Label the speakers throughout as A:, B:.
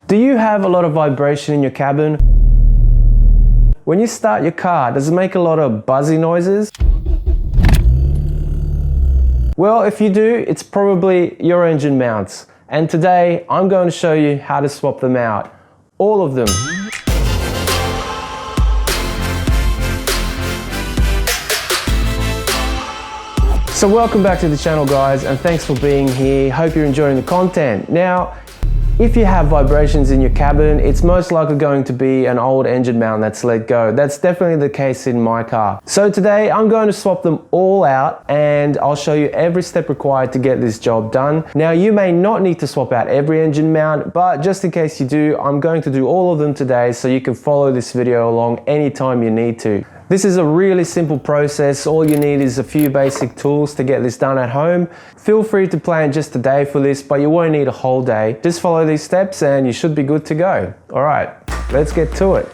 A: Do you have a lot of vibration in your cabin? When you start your car, does it make a lot of buzzy noises? Well, if you do, it's probably your engine mounts. And today, I'm going to show you how to swap them out. All of them. So welcome back to the channel, guys, and thanks for being here. Hope you're enjoying the content. Now, if you have vibrations in your cabin, it's most likely going to be an old engine mount that's let go. That's definitely the case in my car. So today I'm going to swap them all out and I'll show you every step required to get this job done. Now, you may not need to swap out every engine mount, but just in case you do, I'm going to do all of them today so you can follow this video along anytime you need to. This is a really simple process. All you need is a few basic tools to get this done at home. Feel free to plan just a day for this, but you won't need a whole day. Just follow these steps and you should be good to go. All right, let's get to it.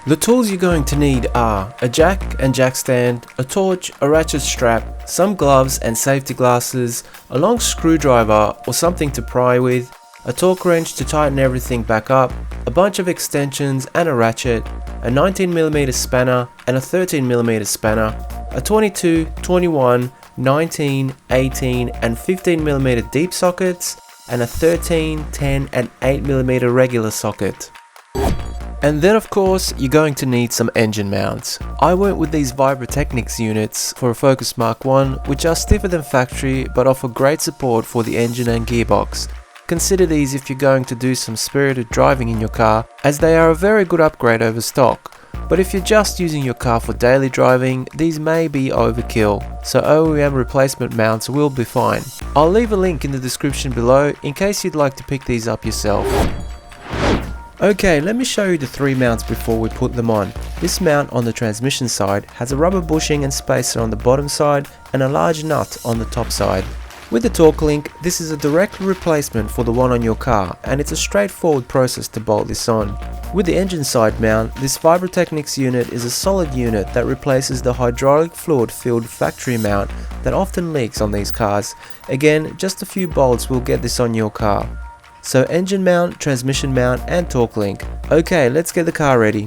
B: The tools you're going to need are a jack and jack stand, a torch, a ratchet strap, some gloves and safety glasses, a long screwdriver or something to pry with, a torque wrench to tighten everything back up, a bunch of extensions and a ratchet, a 19mm spanner and a 13mm spanner, a 22, 21, 19, 18 and 15mm deep sockets, and a 13, 10 and 8mm regular socket. And then of course, you're going to need some engine mounts. I went with these Vibra Technics units for a Focus Mk1, which are stiffer than factory but offer great support for the engine and gearbox. Consider these if you're going to do some spirited driving in your car, as they are a very good upgrade over stock. But if you're just using your car for daily driving, these may be overkill, so OEM replacement mounts will be fine. I'll leave a link in the description below in case you'd like to pick these up yourself. Okay, let me show you the three mounts before we put them on. This mount on the transmission side has a rubber bushing and spacer on the bottom side and a large nut on the top side. With the torque link, this is a direct replacement for the one on your car, and it's a straightforward process to bolt this on. With the engine side mount, this Vibra Technics unit is a solid unit that replaces the hydraulic fluid filled factory mount that often leaks on these cars. Again, just a few bolts will get this on your car. So engine mount, transmission mount and torque link. Okay, let's get the car ready.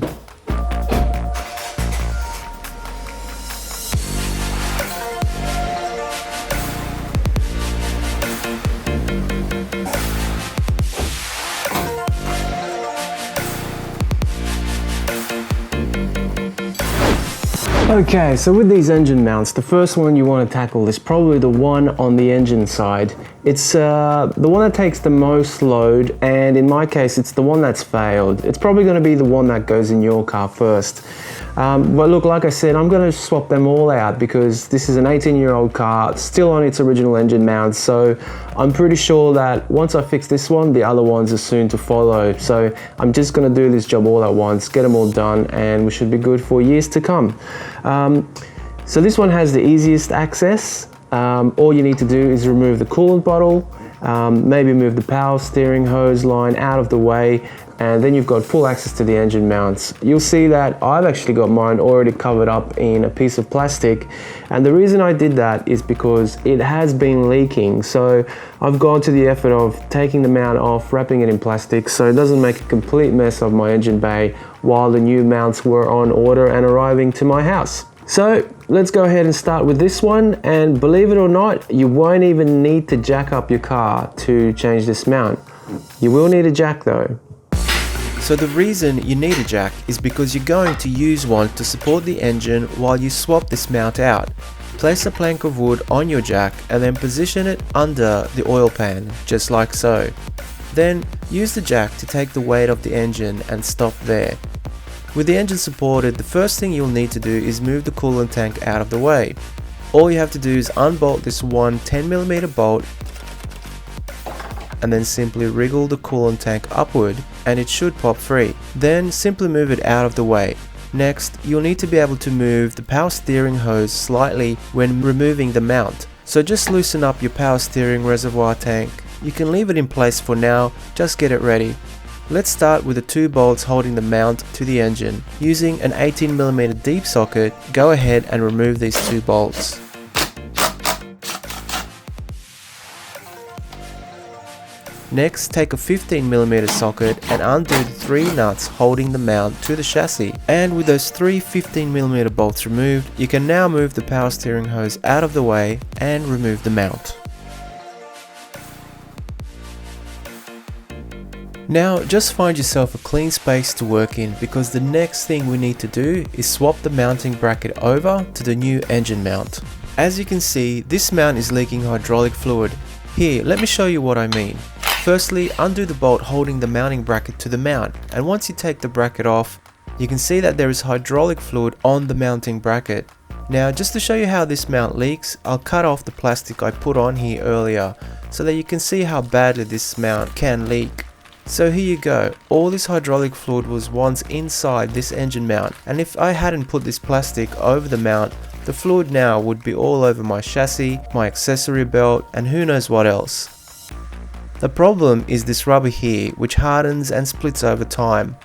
A: Okay, so with these engine mounts, the first one you want to tackle is probably the one on the engine side. It's the one that takes the most load, and in my case, it's the one that's failed. It's probably going to be the one that goes in your car first. But look, like I said, I'm going to swap them all out because this is an 18-year-old car, still on its original engine mounts, so I'm pretty sure that once I fix this one, the other ones are soon to follow. So I'm just going to do this job all at once, get them all done, and we should be good for years to come. So this one has the easiest access. All you need to do is remove the coolant bottle, maybe move the power steering hose line out of the way, and then you've got full access to the engine mounts. You'll see that I've actually got mine already covered up in a piece of plastic, and the reason I did that is because it has been leaking. So I've gone to the effort of taking the mount off, wrapping it in plastic so it doesn't make a complete mess of my engine bay while the new mounts were on order and arriving to my house. So let's go ahead and start with this one, and believe it or not, you won't even need to jack up your car to change this mount. You will need a jack though.
B: So the reason you need a jack is because you're going to use one to support the engine while you swap this mount out. Place a plank of wood on your jack and then position it under the oil pan, just like so. Then use the jack to take the weight of the engine and stop there. With the engine supported, the first thing you'll need to do is move the coolant tank out of the way. All you have to do is unbolt this one 10mm bolt and then simply wriggle the coolant tank upward and it should pop free. Then simply move it out of the way. Next, you'll need to be able to move the power steering hose slightly when removing the mount. So just loosen up your power steering reservoir tank. You can leave it in place for now, just get it ready. Let's start with the two bolts holding the mount to the engine. Using an 18mm deep socket, go ahead and remove these two bolts. Next, take a 15mm socket and undo the 3 nuts holding the mount to the chassis. And with those 3 15mm bolts removed, you can now move the power steering hose out of the way and remove the mount. Now just find yourself a clean space to work in, because the next thing we need to do is swap the mounting bracket over to the new engine mount. As you can see, this mount is leaking hydraulic fluid. Here, let me show you what I mean. Firstly, undo the bolt holding the mounting bracket to the mount, and once you take the bracket off, you can see that there is hydraulic fluid on the mounting bracket. Now just to show you how this mount leaks, I'll cut off the plastic I put on here earlier so that you can see how badly this mount can leak. So here you go, all this hydraulic fluid was once inside this engine mount, and if I hadn't put this plastic over the mount, the fluid now would be all over my chassis, my accessory belt, and who knows what else. The problem is this rubber here, which hardens and splits over time.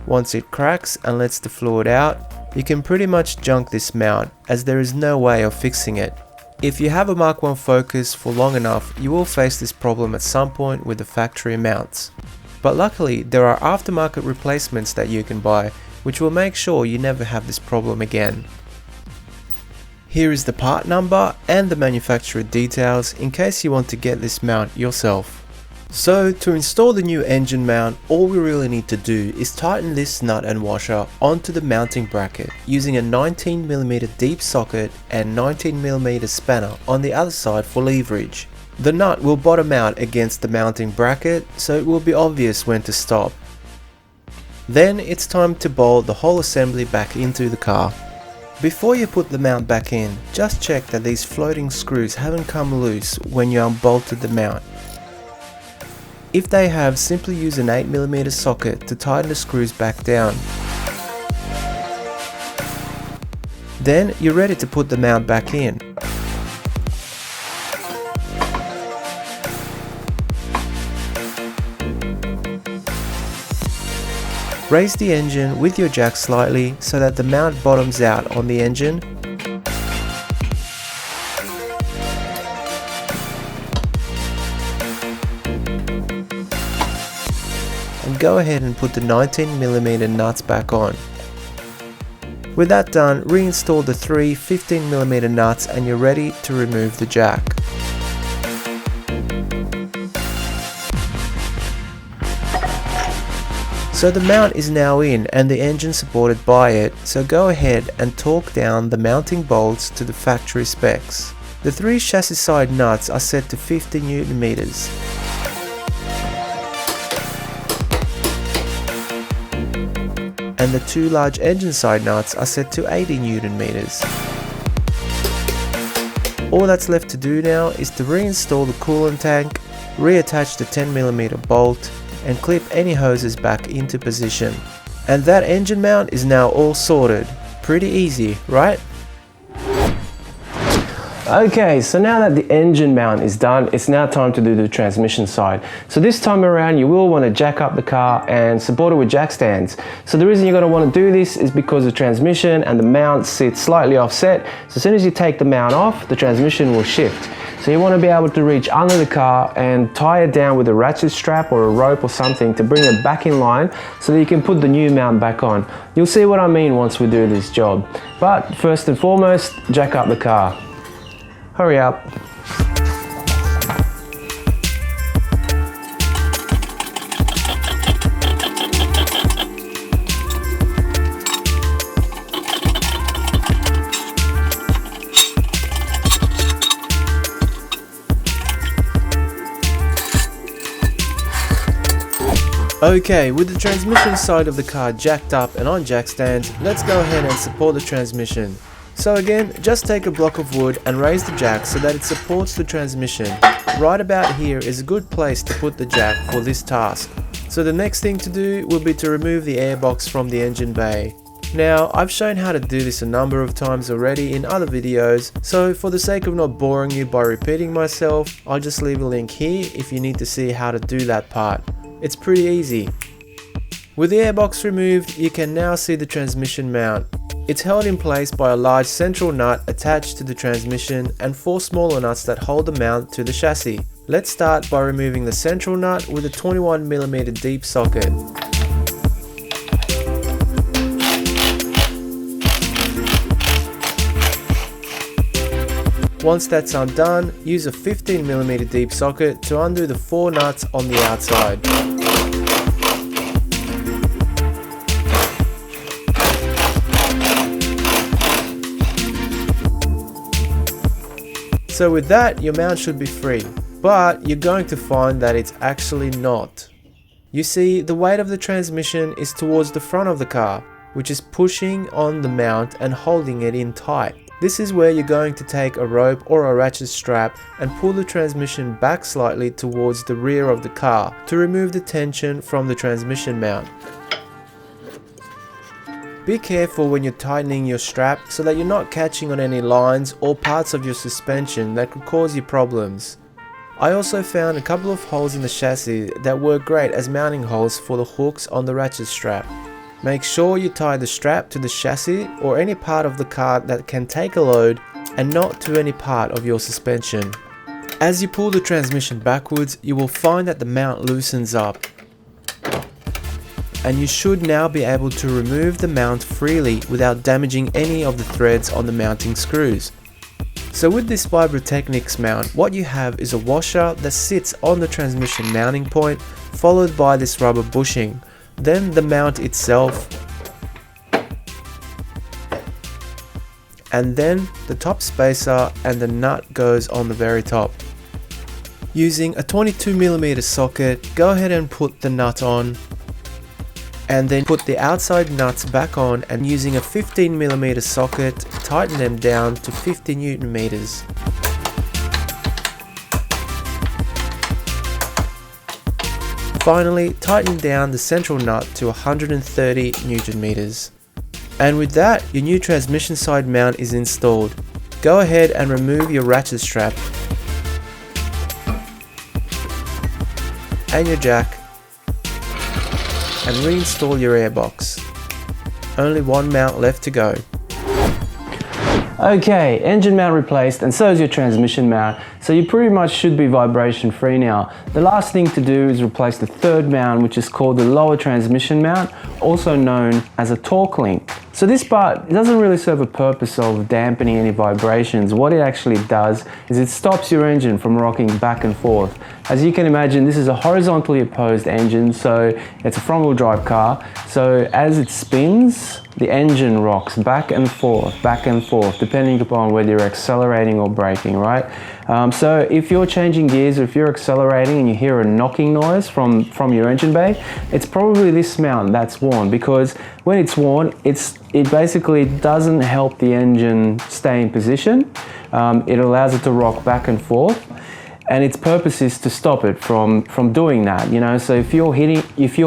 B: Once it cracks and lets the fluid out, you can pretty much junk this mount, as there is no way of fixing it. If you have a Mk1 Focus for long enough, you will face this problem at some point with the factory mounts. But luckily, there are aftermarket replacements that you can buy, which will make sure you never have this problem again. Here is the part number and the manufacturer details in case you want to get this mount yourself. So to install the new engine mount, all we really need to do is tighten this nut and washer onto the mounting bracket using a 19mm deep socket and 19mm spanner on the other side for leverage. The nut will bottom out against the mounting bracket, so it will be obvious when to stop. Then it's time to bolt the whole assembly back into the car. Before you put the mount back in, just check that these floating screws haven't come loose when you unbolted the mount. If they have, simply use an 8mm socket to tighten the screws back down. Then you're ready to put the mount back in. Raise the engine with your jack slightly so that the mount bottoms out on the engine. And go ahead and put the 19mm nuts back on. With that done, reinstall the 3 15mm nuts and you're ready to remove the jack. So the mount is now in and the engine supported by it, so go ahead and torque down the mounting bolts to the factory specs. The 3 chassis side nuts are set to 50 Nm. And the 2 large engine side nuts are set to 80 Nm. All that's left to do now is to reinstall the coolant tank, reattach the 10mm bolt, and clip any hoses back into position. And that engine mount is now all sorted. Pretty easy, right?
A: Okay, so now that the engine mount is done, it's now time to do the transmission side. So this time around, you will want to jack up the car and support it with jack stands. So the reason you're going to want to do this is because the transmission and the mount sit slightly offset. So as soon as you take the mount off, the transmission will shift. So you want to be able to reach under the car and tie it down with a ratchet strap or a rope or something to bring it back in line so that you can put the new mount back on. You'll see what I mean once we do this job. But first and foremost, jack up the car. Hurry up.
B: Okay, with the transmission side of the car jacked up and on jack stands, let's go ahead and support the transmission. So again, just take a block of wood and raise the jack so that it supports the transmission. Right about here is a good place to put the jack for this task. So the next thing to do will be to remove the airbox from the engine bay. Now, I've shown how to do this a number of times already in other videos, so for the sake of not boring you by repeating myself, I'll just leave a link here if you need to see how to do that part. It's pretty easy. With the airbox removed, you can now see the transmission mount. It's held in place by a large central nut attached to the transmission and 4 smaller nuts that hold the mount to the chassis. Let's start by removing the central nut with a 21mm deep socket. Once that's undone, use a 15mm deep socket to undo the 4 nuts on the outside. So with that, your mount should be free, but you're going to find that it's actually not. You see, the weight of the transmission is towards the front of the car, which is pushing on the mount and holding it in tight. This is where you're going to take a rope or a ratchet strap and pull the transmission back slightly towards the rear of the car to remove the tension from the transmission mount. Be careful when you're tightening your strap so that you're not catching on any lines or parts of your suspension that could cause you problems. I also found a couple of holes in the chassis that work great as mounting holes for the hooks on the ratchet strap. Make sure you tie the strap to the chassis or any part of the car that can take a load and not to any part of your suspension. As you pull the transmission backwards, you will find that the mount loosens up. And you should now be able to remove the mount freely without damaging any of the threads on the mounting screws. So with this Vibra Technics mount, what you have is a washer that sits on the transmission mounting point, followed by this rubber bushing. Then the mount itself, and then the top spacer and the nut goes on the very top. Using a 22mm socket, go ahead and put the nut on, and then put the outside nuts back on, and using a 15mm socket, tighten them down to 50 Nm. Finally, tighten down the central nut to 130 Nm. And with that, your new transmission side mount is installed. Go ahead and remove your ratchet strap and your jack and reinstall your airbox. Only one mount left to go.
A: Okay, engine mount replaced, and so is your transmission mount, so you pretty much should be vibration free now. The last thing to do is replace the third mount, which is called the lower transmission mount, also known as a torque link. So this part doesn't really serve a purpose of dampening any vibrations. What it actually does is it stops your engine from rocking back and forth. As you can imagine, this is a horizontally opposed engine, so it's a front wheel drive car. So as it spins, the engine rocks back and forth, depending upon whether you're accelerating or braking, right? So if you're changing gears, or if you're accelerating and you hear a knocking noise from your engine bay, it's probably this mount that's worn, because when it's worn, it basically doesn't help the engine stay in position. It allows it to rock back and forth, and its purpose is to stop it from doing that, you know. So if you're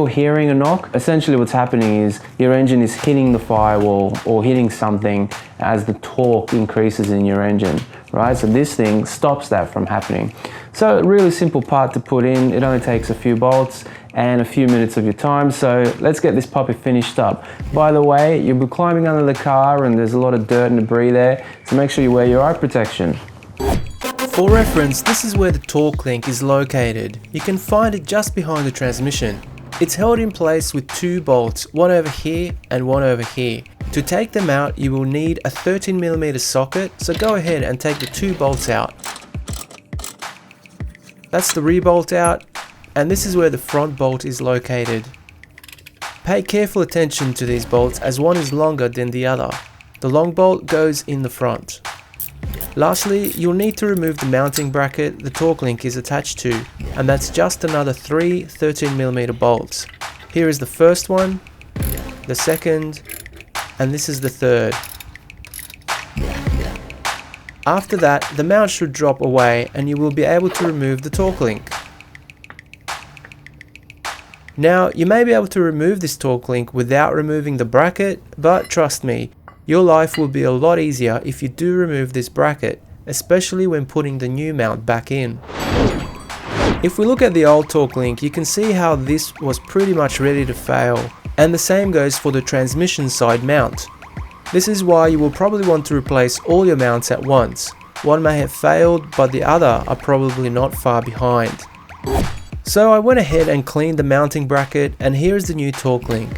A: hearing a knock, essentially what's happening is your engine is hitting the firewall or hitting something as the torque increases in your engine, right? So this thing stops that from happening. So a really simple part to put in. It only takes a few bolts and a few minutes of your time. So let's get this puppy finished up. By the way, you'll be climbing under the car and there's a lot of dirt and debris there, so make sure you wear your eye protection.
B: For reference, this is where the torque link is located. You can find it just behind the transmission. It's held in place with 2 bolts, one over here and one over here. To take them out, you will need a 13mm socket, so go ahead and take the 2 bolts out. That's the rear bolt out, and this is where the front bolt is located. Pay careful attention to these bolts, as one is longer than the other. The long bolt goes in the front. Lastly, you'll need to remove the mounting bracket the torque link is attached to, and that's just another 3 13mm bolts. Here is the first one, the second, and this is the third. After that, the mount should drop away and you will be able to remove the torque link. Now, you may be able to remove this torque link without removing the bracket, but trust me, your life will be a lot easier if you do remove this bracket, especially when putting the new mount back in. If we look at the old torque link, you can see how this was pretty much ready to fail, and the same goes for the transmission side mount. This is why you will probably want to replace all your mounts at once. one may have failed, but the other are probably not far behind. So I went ahead and cleaned the mounting bracket, and here is the new torque link.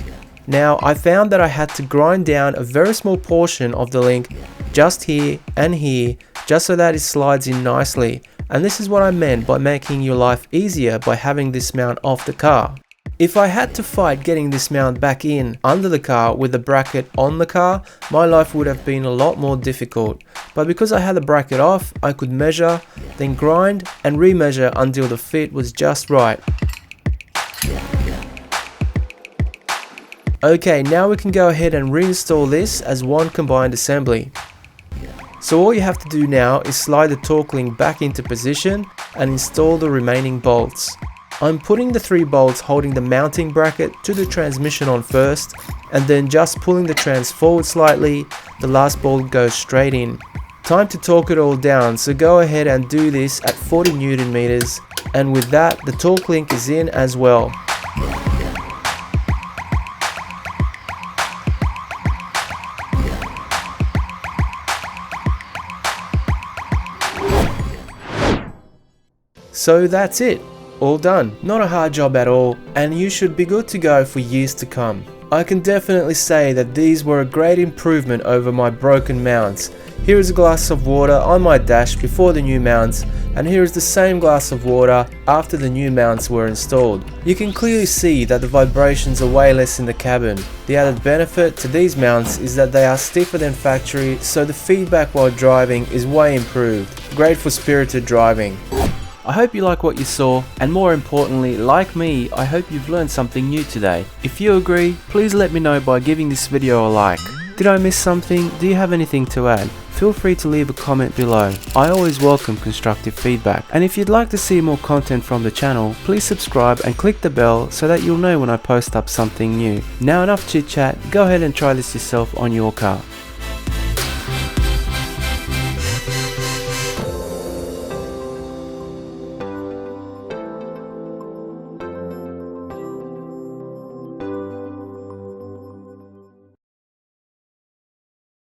B: Now I found that I had to grind down a very small portion of the link just here and here, just so that it slides in nicely. And this is what I meant by making your life easier by having this mount off the car. If I had to fight getting this mount back in under the car with the bracket on the car, my life would have been a lot more difficult. But because I had the bracket off, I could measure, then grind and remeasure until the fit was just right. Okay, now we can go ahead and reinstall this as one combined assembly. So all you have to do now is slide the torque link back into position and install the remaining bolts. I'm putting the 3 bolts holding the mounting bracket to the transmission on first, and then just pulling the trans forward slightly, the last bolt goes straight in. Time to torque it all down, so go ahead and do this at 40 Newton meters, and with that the torque link is in as well. So that's it, all done. Not a hard job at all, and you should be good to go for years to come. I can definitely say that these were a great improvement over my broken mounts. Here is a glass of water on my dash before the new mounts, and here is the same glass of water after the new mounts were installed. You can clearly see that the vibrations are way less in the cabin. The added benefit to these mounts is that they are stiffer than factory, so the feedback while driving is way improved. Great for spirited driving. I hope you like what you saw, and more importantly, like me, I hope you've learned something new today. If you agree, please let me know by giving this video a like. Did I miss something? Do you have anything to add? Feel free to leave a comment below. I always welcome constructive feedback. And if you'd like to see more content from the channel, please subscribe and click the bell so that you'll know when I post up something new. Now enough chit chat, go ahead and try this yourself on your car.